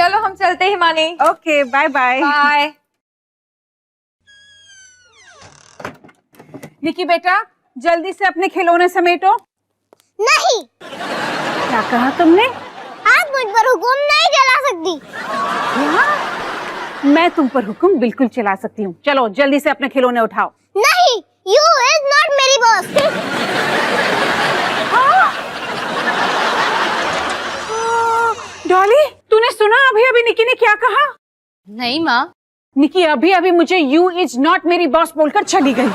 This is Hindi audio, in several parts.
चलो हम चलते हैं Himani. Okay bye bye. Bye. Nikki बेटा जल्दी से अपने खिलौने समेटो। नहीं। क्या कहा तुमने? आप मुझ पर हुक्म नहीं चला सकती। मैं तुम पर हुक्म बिल्कुल चला सकती हूँ। चलो जल्दी से अपने खिलौने उठाओ। नहीं, यू इज नॉट मेरी बॉस। डॉली तूने सुना अभी अभी निकी ने क्या कहा? नहीं माँ। निकी अभी अभी मुझे यू इज नॉट मेरी बॉस बोलकर चली गई।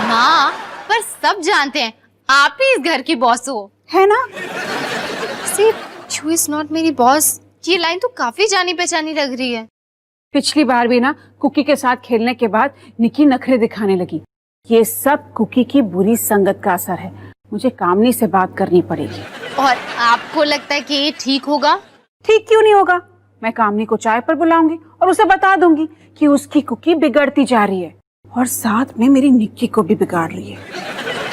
माँ पर सब जानते हैं आप ही इस घर की बॉस हो, है ना? सिर्फ यू इज नॉट मेरी बॉस, ये लाइन तो काफी जानी पहचानी लग रही है। पिछली बार भी ना कुकी के साथ खेलने के बाद निकी नखरे दिखाने लगी। ये सब कुकी की बुरी संगत का असर है। मुझे कामनी से बात करनी पड़ेगी। और आपको लगता है कि ये ठीक होगा? ठीक क्यों नहीं होगा? मैं कामनी को चाय पर बुलाऊंगी और उसे बता दूंगी कि उसकी कुकी बिगड़ती जा रही है और साथ में मेरी निक्की को भी बिगाड़ रही है।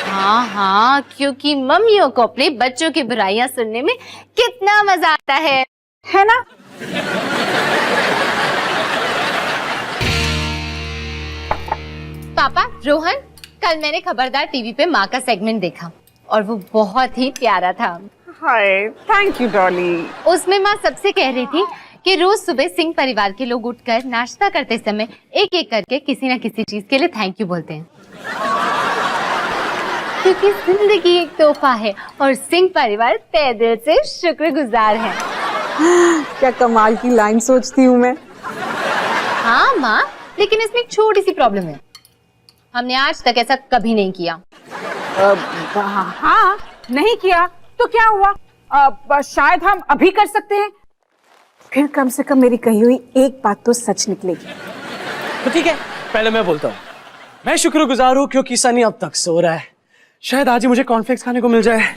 हाँ हाँ, क्योंकि मम्मियों को अपने बच्चों की बुराइयां सुनने में कितना मजा आता है ना? पापा, रोहन, कल मैंने खबरदार टीवी पे माँ का सेगमेंट देखा और वो बहुत ही प्यारा था। हाय, थैंक यू डॉली। उसमें माँ सबसे कह रही थी कि रोज सुबह सिंह परिवार के लोग उठकर नाश्ता करते समय एक एक करके किसी न किसी चीज के लिए थैंक यू बोलते हैं, क्योंकि जिंदगी एक तोहफा है और सिंह परिवार तहे दिल से शुक्रगुजार है। क्या कमाल की लाइन सोचती हूँ मैं। हाँ माँ, लेकिन इसमें एक छोटी सी प्रॉब्लम है, हमने आज तक ऐसा कभी नहीं किया। हाँ, नहीं किया तो क्या हुआ? शायद हम अभी कर सकते हैं। फिर कम से कम मेरी कही हुई एक बात तो सच निकलेगी। तो ठीक है, पहले मैं बोलता हूँ। मैं शुक्रगुजार हूँ क्योंकि सनी अब तक सो रहा है। शायद आज ही मुझे कॉर्नफ्लेक्स खाने को मिल जाए।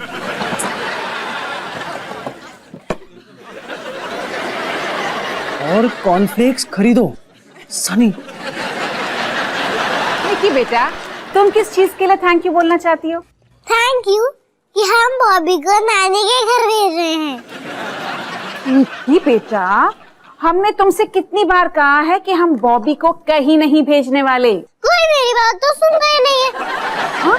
और कॉर्नफ्लेक्स खरीदो सनी। निकी बेटा तुम किस चीज के लिए थैंक यू बोलना चाहती हो? थैंक यू कि हम बॉबी को नानी के घर भेज रहे हैं। निकी बेटा हमने तुमसे कितनी बार कहा है कि हम बॉबी को कहीं नहीं भेजने वाले। कोई मेरी बात तो सुनता ही नहीं है। हाँ?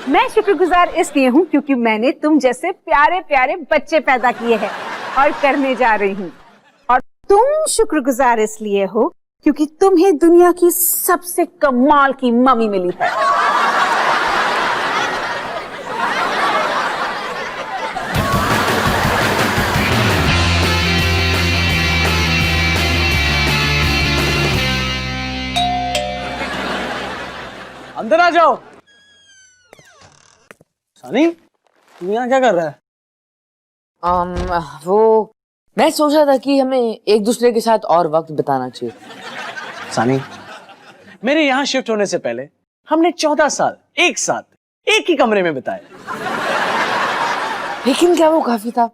मैं शुक्रगुजार इसलिए हूँ क्योंकि मैंने तुम जैसे प्यारे प्यारे बच्चे पैदा किए हैं और करने जा रही हूँ। और तुम शुक्रगुजार इसलिए हो क्योंकि तुम्हें दुनिया की सबसे कमाल की मम्मी मिली है। अंदर आ जाओ। सनी, तू यहाँ क्या कर रहा है? वो मैं सोच रहा था कि हमें एक दूसरे के साथ और वक्त बिताना चाहिए। सनी, मेरे यहाँ शिफ्ट होने से पहले हमने 14 साल एक साथ एक ही कमरे में बिताए। लेकिन क्या वो काफी था?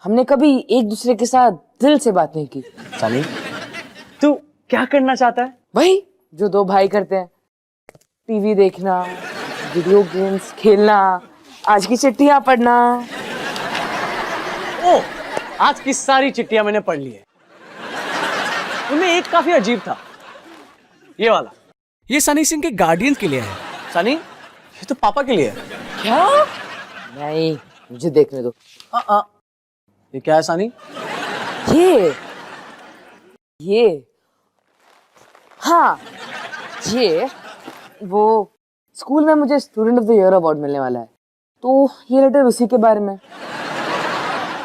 हमने कभी एक दूसरे के साथ दिल से बात नहीं की। सनी, तू क्या करना चाहता है? वही जो दो भाई करते हैं, टीवी देखना, वीडियो गेम्स खेलना, आज की चिट्ठियां पढ़ना। ओ, आज की सारी चिट्ठियां मैंने पढ़ ली है। उनमें एक काफी अजीब था, ये वाला। ये सनी सिंह के गार्डियन के लिए है। सनी, ये तो पापा के लिए है। क्या? नहीं, मुझे देखने दो। ये क्या है सनी? ये हाँ, ये वो स्कूल में मुझे student of the year award मिलने वाला है, तो ये लेटर उसी के बारे में।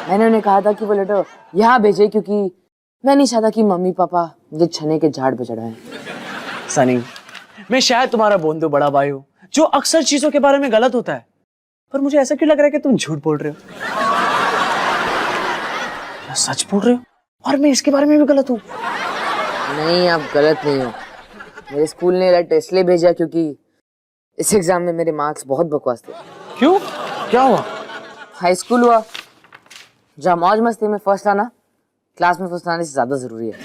मैंने उन्हें कहा था कि वो लेटर यहाँ भेजे क्योंकि मैं नहीं चाहता कि मम्मी पापा मुझे छने के झाड़ पे चढ़ाएं। सनी, मैं शायद तुम्हारा बोंदू बड़ा भाई हूँ जो अक्सर चीजों के बारे में गलत होता है, पर मुझे ऐसा क्यों लग रहा है कि तुम झूठ बोल रहे हो? क्या सच बोल रहे हो? और मैं इसके बारे में भी गलत हूँ? नहीं, आप गलत नहीं हो। मेरे स्कूल ने लेटर इसलिए भेजा क्योंकि इस एग्जाम में मेरे मार्क्स बहुत बकवास थे। क्यों? क्या हुआ? हाई स्कूल हुआ, जहाँ मौज मस्ती में फर्स्ट आना क्लास में फर्स्ट आने से ज्यादा जरूरी है।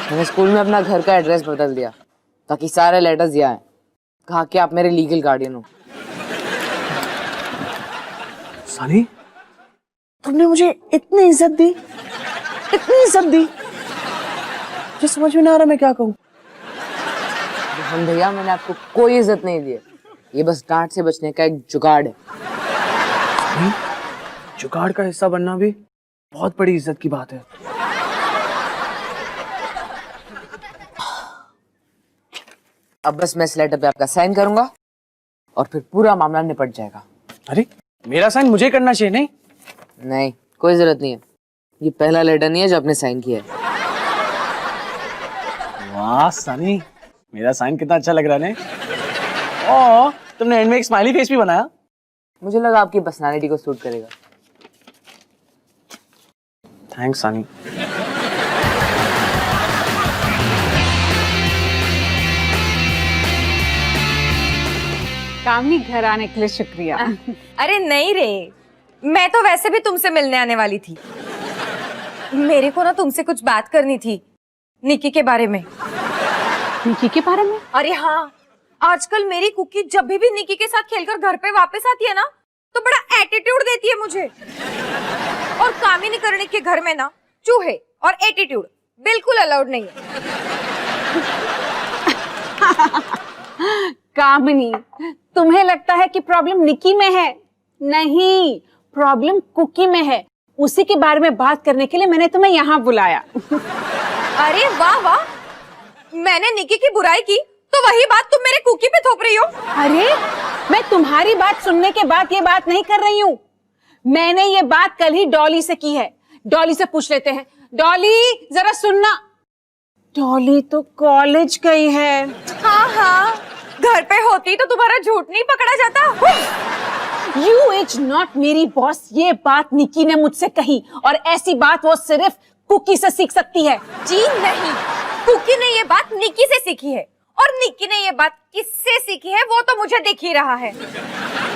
मैंने स्कूल में अपना घर का एड्रेस बदल दिया ताकि सारे लेटर्स यहाँ आए। कहा कि आप मेरे लीगल गार्डियन हो। सनी, तुमने मुझे इतनी इज्जत दी, इतनी इज्जत दी, मुझे समझ में नहीं आ रहा मैं क्या कहूँ। रोहन भैया, मैंने आपको कोई इज्जत नहीं दी है, ये बस डांट से बचने का एक जुगाड़ है। सनी, जुगाड़ का हिस्सा बनना भी बहुत बड़ी इज्जत की बात है। अब बस मैं इस लेटर पे आपका साइन करूंगा और फिर पूरा मामला निपट जाएगा। अरे मेरा साइन मुझे करना चाहिए नहीं? नहीं, कोई जरूरत नहीं है, ये पहला लेटर नहीं है जो आपने साइन किया है। वाह सनी, मेरा साइन कितना अच्छा लग रहा है। ओ, तुमने एंड में एक स्माइली फेस भी बनाया। मुझे लगा आपकी पर्सनालिटी को सूट करेगा। थैंक्स सनी। कामनी, घर आने के लिए शुक्रिया। अरे नहीं रे, मैं तो वैसे भी तुमसे मिलने आने वाली थी। मेरे को ना तुमसे कुछ बात करनी थी निकी के बारे में। निकी के बारे में? अरे हाँ, आजकल मेरी कुकी जब भी निकी के साथ खेलकर घर पे वापस आती है ना, तो बड़ा एटीट्यूड देती है मुझे। और कामिनी करने के घर में ना चूहे और एटीट्यूड बिल्कुल अलाउड नहीं है। कामिनी, तुम्हें लगता है कि प्रॉब्लम निकी में है? नहीं, प्रॉब्लम कुकी में है। उसी के बारे में बात करने के लिए मैंने तुम्हें यहाँ बुलाया। अरे वाह वाह, मैंने निकी की बुराई की तो वही बात तुम मेरे कुकी पे थोप रही हो। अरे, मैं तुम्हारी बात सुनने के बाद ये बात नहीं कर रही हूँ। मैंने ये बात कल ही डॉली से की है। डॉली से पूछ लेते हैं। डॉली, जरा सुनना। डॉली तो कॉलेज गई है। हाँ हाँ, घर पे होती तो तुम्हारा झूठ नहीं पकड़ा जाता। You is not मेरी बॉस, ये बात निकी ने मुझसे कही, और ऐसी बात वो सिर्फ कुकी से सीख सकती है। जी नहीं, कुकी ने ये बात निकी से सीखी है, और निकी ने ये बात किससे सीखी है वो तो मुझे दिख ही रहा है।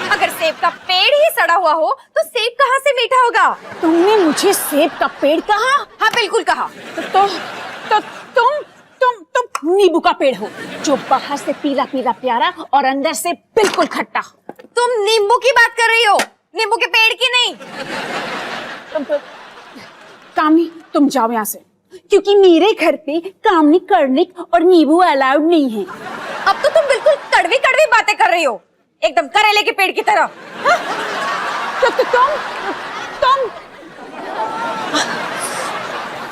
अगर सेब का पेड़ ही सड़ा हुआ हो तो सेब कहाँ से मीठा होगा? तुमने मुझे सेब का पेड़ कहा? हाँ बिल्कुल कहा। तो तुम नींबू का पेड़ हो, जो बाहर से पीला पीला प्यारा और अंदर से बिल्कुल खट्टा। तुम नींबू की बात कर रही हो, नींबू के पेड़ की नहीं। कामनी, तुम जाओ यहाँ से, क्योंकि मेरे घर पे कामनी, कर्णिक और नींबू अलाउड नहीं है। अब तो तुम बिल्कुल कड़वी कड़वी बातें कर रही हो, एकदम करेले के पेड़ की तरह। तुम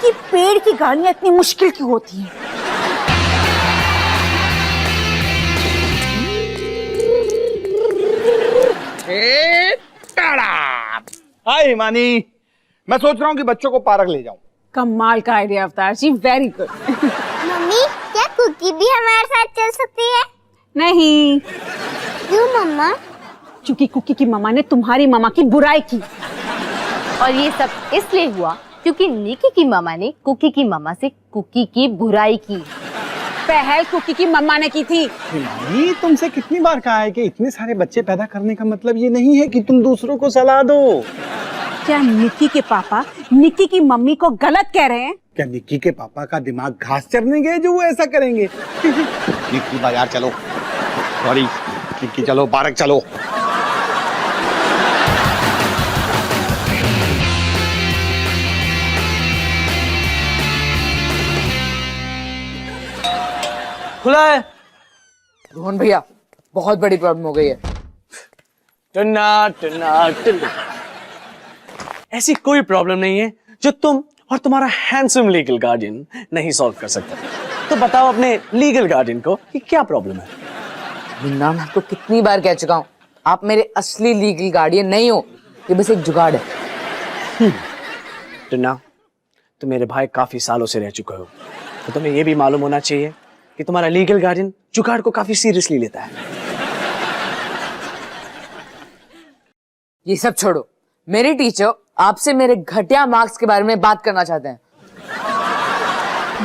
ये पेड़ की गालियां इतनी मुश्किल क्यों होती हैं? हाय हिमानी, मैं सोच रहा हूँ कि बच्चों को पार्क ले जाऊं। कमाल का आइडिया अवतार जी, वेरी गुड। मम्मी, क्या कुकी भी हमारे साथ चल सकती है? नहीं, क्यों मम्मा? क्योंकि कुकी की मम्मा ने तुम्हारी मम्मा की बुराई की। और ये सब इसलिए हुआ क्योंकि निकी की मामा ने कुकी की मामा से कुकी की बुराई की। पहल कुकी की मम्मा ने की थी। हिमानी, तुमसे कितनी बार कहा है कि इतने सारे बच्चे पैदा करने का मतलब ये नहीं है कि तुम दूसरों को सलाह दो। क्या निकी के पापा निकी की मम्मी को गलत कह रहे हैं? क्या निक्की के पापा का दिमाग घास चरने गए जो वो ऐसा करेंगे? निक्की बाजार चलो, सॉरी निक्की, चलो पार्क चलो। खुला है। रोहन भैया, बहुत बड़ी प्रॉब्लम हो गई है। टन्ना टन्ना टन्ना। ऐसी कोई प्रॉब्लम नहीं है जो तुम और तुम्हारा हैंडसम लीगल गार्डियन नहीं सॉल्व कर सकता। तो बताओ अपने लीगल गार्डियन को कि क्या प्रॉब्लम है। मुन्ना, मैं आपको कितनी बार कह चुका हूँ, आप मेरे असली लीगल गार्डियन नहीं हो, ये बस एक जुगाड़ है। टन्ना, तुम मेरे भाई काफी सालों से रह चुके हो, तो तुम्हें ये भी मालूम होना चाहिए कि तुम्हारा लीगल गार्डियन जुगाड़ को काफी सीरियसली लेता है। ये सब छोड़ो, मेरे टीचर आपसे मेरे घटिया मार्क्स के बारे में बात करना चाहते हैं।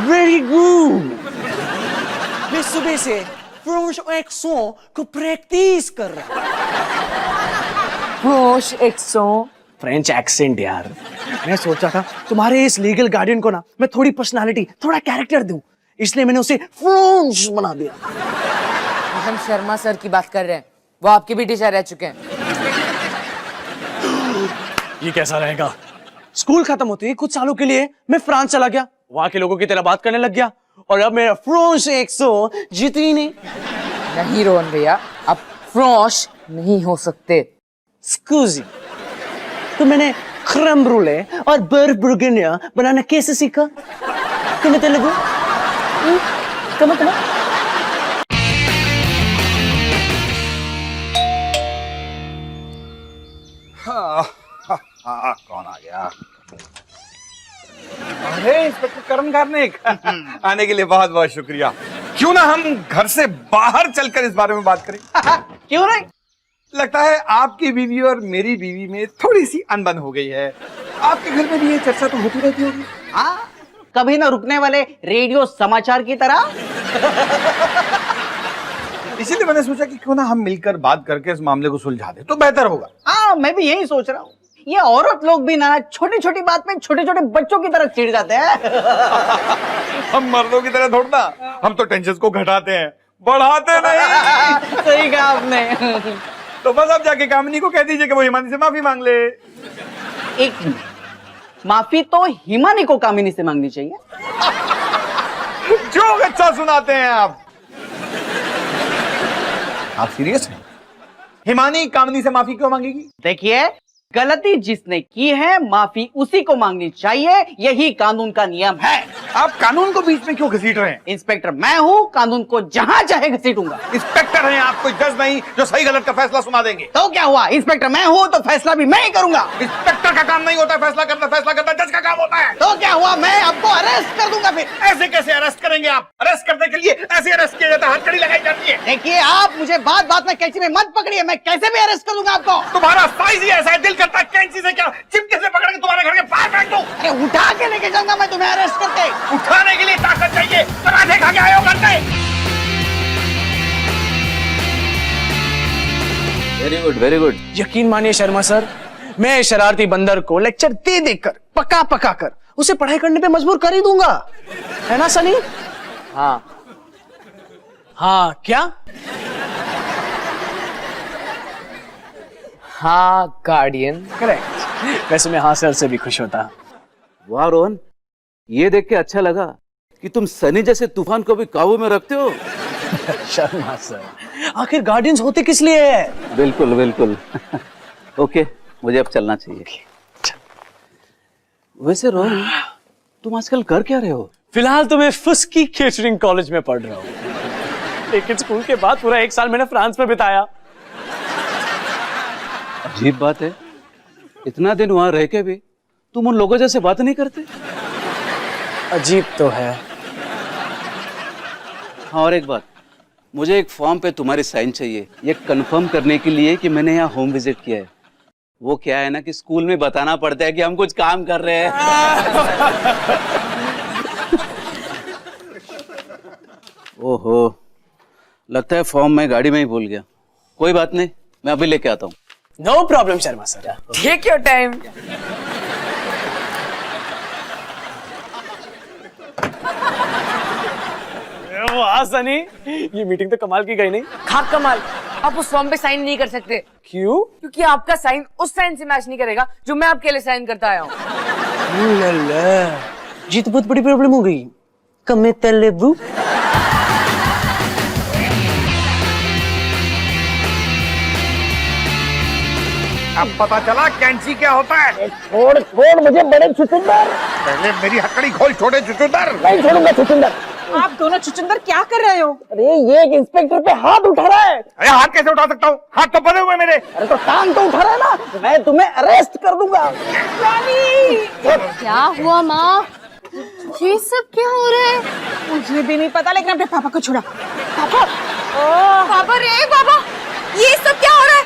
Very good. मैं सुबह से फ्रेंच एक्सेंट को प्रैक्टिस कर रहा हूँ। फ्रेंच एक्सेंट यार। मैं सोचा था तुम्हारे इस लीगल गार्डियन को ना मैं थोड़ी पर्सनालिटी, थोड़ा कैरेक्टर दूं, इसलिए मैंने उसे फ्रेंच बना दिया। हम शर्मा सर की बात कर रहे हैं, वो आपके भी टीचर रह चुके हैं। ये कैसा रहेगा? स्कूल खत्म होते ही कुछ सालों के लिए मैं फ्रांस चला गया, वहां के लोगों की तरह बात करने लग गया, और अब मेरा फ्रांस 100 जितनी नहीं। नहीं रोहन भैया, आप फ्रोश नहीं हो सकते। स्कूजी, तो मैंने क्रम ब्रूले और बर्फ बुर्गिनिया बनाना कैसे सीखा? तुम्हें तेलुगु? कम कम। कौन आ गया? अरे इंस्पेक्टर करण कार्निक, आने के लिए बहुत बहुत शुक्रिया। क्यों ना हम घर से बाहर चलकर इस बारे में बात करें? क्यों नहीं? लगता है आपकी बीवी और मेरी बीवी में थोड़ी सी अनबन हो गई है। आपके घर में भी ये चर्चा तो होती रहती होगी। हाँ, कभी ना रुकने वाले रेडियो समाचार की तरह। इसीलिए मैंने सोचा कि क्यों ना हम मिलकर बात करके इस मामले को सुलझा दें तो बेहतर होगा। हाँ, मैं भी यही सोच रहा हूँ। ये औरत लोग भी ना छोटी छोटी बात में छोटे छोटे बच्चों की तरह चिढ़ जाते हैं। हम मर्दों की तरह थोड़ा ना, हम तो टेंशन को घटाते हैं, बढ़ाते नहीं। सही कहा आपने। तो बस अब जाके कामिनी को कह दीजिए कि वो हिमानी से माफी मांग ले। एक मिनट, माफी तो हिमानी को कामिनी से मांगनी चाहिए। जो अच्छा सुनाते हैं आप सीरियस हैं? हिमानी कामिनी से माफी क्यों मांगेगी? देखिए, गलती जिसने की है माफी उसी को मांगनी चाहिए, यही कानून का नियम है। आप कानून को बीच में क्यों घसीट रहे हैं? इंस्पेक्टर मैं हूँ, कानून को जहाँ चाहे घसीटूंगा। इंस्पेक्टर हैं आप, कोई जज नहीं जो सही गलत का फैसला सुना देंगे। तो क्या हुआ, इंस्पेक्टर मैं हूँ तो फैसला भी मैं ही करूंगा। इंस्पेक्टर का काम नहीं होता फैसला करना जज का काम होता है। तो क्या हुआ, मैं आपको अरेस्ट कर दूंगा। फिर ऐसे कैसे अरेस्ट करेंगे आप? अरेस्ट करने के लिए ऐसे अरेस्ट किया जाता है, हथकड़ी लगाई जाती है। देखिए, आप मुझे बात बात में कैंची में मत पकड़िए, मैं कैसे भी अरेस्ट कर दूंगा आपको। तुम्हारा साइज ही ऐसा है, दिल करता है कैंची से क्या चिमटे से पकड़ के तुम्हारे घर के बाहर फेंक दूं। अरे उठा के लेके जाऊंगा मैं तुम्हें अरेस्ट करके। उठाने के लिए ताकत चाहिए, पराठे खा के आए हो घर पे। Very good very good. यकीन मानिए शर्मा सर, मैं शरारती बंदर को लेक्चर दे देकर पका पका कर उसे पढ़ाई करने पे मजबूर कर ही दूंगा, है ना सनी? हाँ हाँ क्या? हाँ गार्डियन। करेक्ट। वैसे मैं हाँ सर से भी खुश होता। वाह रोहन, ये देख के अच्छा लगा कि तुम सनी जैसे तूफान को भी काबू में रखते हो। शर्मा सर, आखिर गार्डियंस होते किस लिए है? बिल्कुल बिल्कुल। ओके, मुझे अब चलना चाहिए। वैसे रोहन, तुम आजकल कर क्या रहे हो? फिलहाल तो मैं फुस्की केटरिंग कॉलेज में पढ़ रहा हूँ, लेकिन स्कूल के बाद पूरा 1 साल मैंने फ्रांस में बिताया। अजीब बात है, इतना दिन वहां रह के भी तुम उन लोगों जैसे बात नहीं करते। अजीब तो है। हाँ, और एक बात, मुझे एक फॉर्म पे तुम्हारी साइन चाहिए, ये कंफर्म करने के लिए कि मैंने यहाँ होम विजिट किया है। वो क्या है ना कि स्कूल में बताना पड़ता है कि हम कुछ काम कर रहे हैं। ओहो, लगता है फॉर्म मैं गाड़ी में ही भूल गया। कोई बात नहीं, मैं अभी लेके आता हूँ। No problem Sharma sir, take your time. वाह सनी, ये मीटिंग तो कमाल की गई नहीं? खाक कमाल, आप उस फॉर्म पे साइन नहीं कर सकते। क्यों? क्योंकि आपका साइन उस साइन से मैच नहीं करेगा जो मैं आपके लिए साइन करता आया हूँ। जी तो बहुत बड़ी प्रॉब्लम हो गई। कमे तलेबू। अब पता चला कैंची क्या होता है। छोड़ छोड़ मुझे, बड़े चुचुंदर। पहले मेरी हथकड़ी खोल, छोटे चुचुंदर। नहीं छोड़ूंगा चुचुंदर। आप दोनों चुचुंदर क्या कर रहे हो? अरे ये एक इंस्पेक्टर पे हाथ उठा रहा है। अरे हाथ कैसे उठा सकता हूँ? हाथ तो बने हुए मेरे। अरे तो टांग तो उठा रहा है ना, मैं तुम्हें अरेस्ट कर दूंगा। क्या हुआ माँ? ये सब क्या हो रहा है? मुझे भी नहीं पता, लेकिन अपने पापा को छोड़ा। बाबा रे बाबा, ये सब क्या हो रहा है?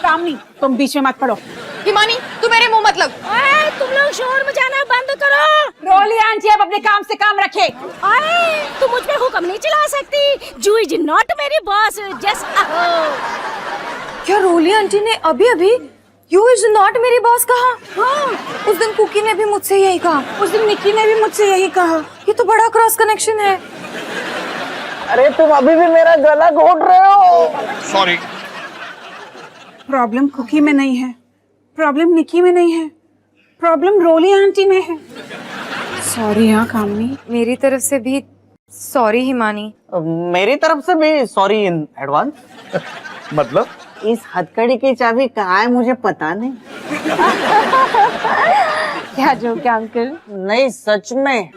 कामनी, तुम बीच में मत पड़ो। हिमानी, तू मेरे मुंह मत लग। तुम लोग शोर मचाना बंद करो। रोली आंटी अब अपने काम से काम रखे। तुम मुझ पे हुक्म नहीं चला सकती। जू इज नॉट मेरी बॉस, जस्ट क्या रोली आंटी ने अभी अभी यू इज नॉट मेरी बॉस कहा? हाँ, उस दिन कुकी ने भी मुझसे यही कहा, उस दिन निक्की ने भी मुझसे यही कहा। ये तो बड़ा क्रॉस कनेक्शन है। अरे तुम अभी भी मेरा गला घोट रहे हो। सॉरी। प्रॉब्लम कुकी में नहीं है, प्रॉब्लम निकी में नहीं है, प्रॉब्लम रोली आंटी में है। सॉरी हाँ कामनी। मेरी तरफ से भी सॉरी हिमानी। मेरी तरफ से भी सॉरी इन एडवांस। मतलब इस हथकड़ी की चाबी कहाँ है मुझे पता नहीं। क्या जोक है अंकल? नहीं सच में।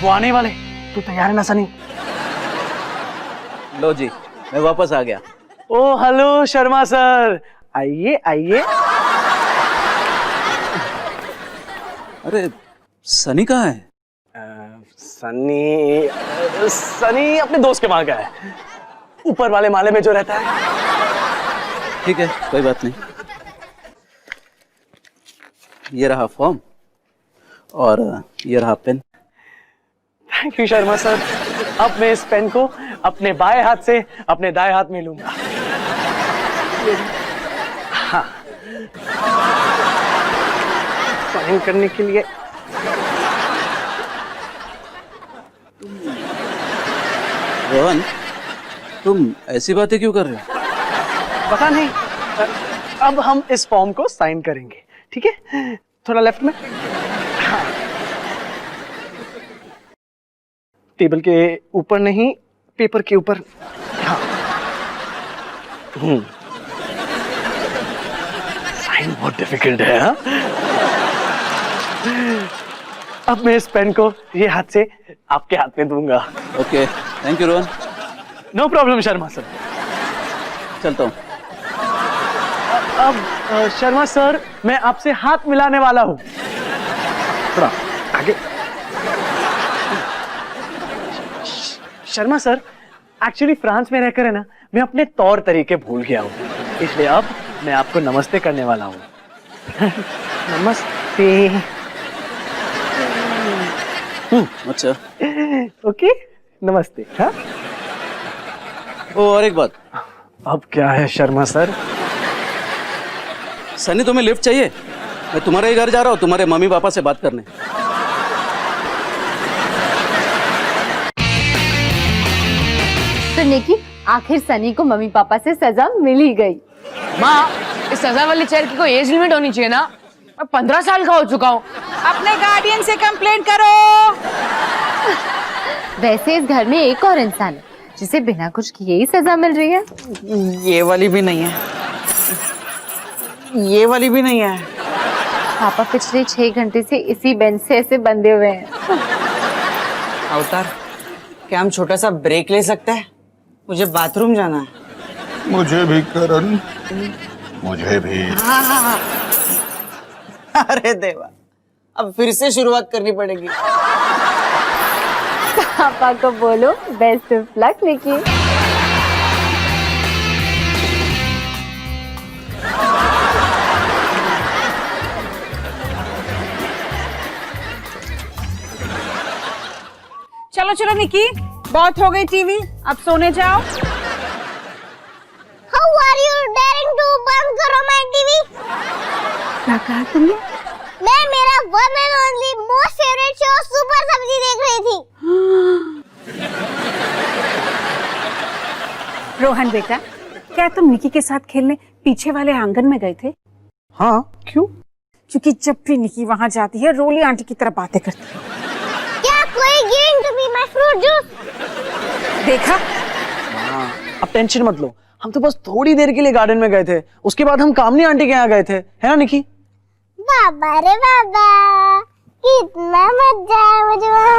वो आने वाले, तू तैयार है ना सनी? लो जी, मैं वापस आ गया। ओ हेलो शर्मा सर, आइए आइए। अरे सनी कहाँ है? सनी अपने दोस्त के वहां गया है, ऊपर वाले माले में जो रहता है। ठीक है, कोई बात नहीं। ये रहा फॉर्म और ये रहा pen. Thank you Sharma sir. अब मैं इस पेन को अपने बाएं हाथ से अपने दाएं हाथ में लूंगा। हाँ, साइन करने के लिए। रोहन, तुम ऐसी बातें क्यों कर रहे हो? पता नहीं, अब हम इस फॉर्म को साइन करेंगे, ठीक है? थोड़ा लेफ्ट में। हाँ। टेबल के ऊपर नहीं, पेपर के ऊपर। हाँ। साइन बहुत डिफिकल्ट है। हाँ? अब मैं इस पेन को ये हाथ से आपके हाथ में दूंगा। Okay, thank you Rohan. No problem Sharma sir. चलता हूँ। अब शर्मा सर, मैं आपसे हाथ मिलाने वाला हूँ। थोड़ा आगे। शर्मा सर, एक्चुअली फ्रांस में रहकर है ना, मैं अपने तौर तरीके भूल गया हूँ, इसलिए अब मैं आपको नमस्ते करने वाला हूँ। नमस्ते। अच्छा। ओके, नमस्ते। हाँ? ओ, और एक बात। अब क्या है शर्मा सर? सनी, तुम्हें लिफ्ट चाहिए? मैं तुम्हारे ही घर जा रहा हूँ तुम्हारे मम्मी पापा से बात करने। तो निकी, आखिर सनी को मम्मी पापा से सजा मिल ही गई। माँ, इस सजा वाली चेयर की कोई एज लिमिट होनी चाहिए ना? मैं 15 साल का हो चुका हूँ। अपने गार्डियन से कंप्लेंट करो। वैसे इस घर में एक और इंसान है जिसे बिना कुछ किए ही सजा मिल रही है। ये वाली भी नहीं है, ये वाली भी नहीं है। पापा पिछले 6 घंटे से इसी बेंच से ऐसे बंधे हुए हैं। अवतार, क्या हम छोटा सा ब्रेक ले सकते हैं? मुझे बाथरूम जाना है। मुझे भी करण, मुझे भी। अरे देवा, अब फिर से शुरुआत करनी पड़ेगी। पापा को बोलो बेस्ट ऑफ लक निकी। चलो चलो निकी, बहुत हो गई टीवी, अब सोने जाओ। How are you daring to बंद करो my TV? क्या कहा तुमने? मैं मेरा one and only most favorite show super सब्जी देख रही थी। रोहन बेटा, क्या तुम निकी के साथ खेलने पीछे वाले आंगन में गए थे? हाँ, क्यों? क्योंकि जब भी निकी वहाँ जाती है, रोली आंटी की तरह बातें करती है। क्या कोई giving to me my fruit juice? देखा? अब टेंशन मत लो, हम तो बस थोड़ी देर के लिए गार्डन में गए थे, उसके बाद हम कामनी आंटी के यहाँ गए थे, है ना निकी? बाबा रे बाबा, कितना मजा है मुझे वहाँ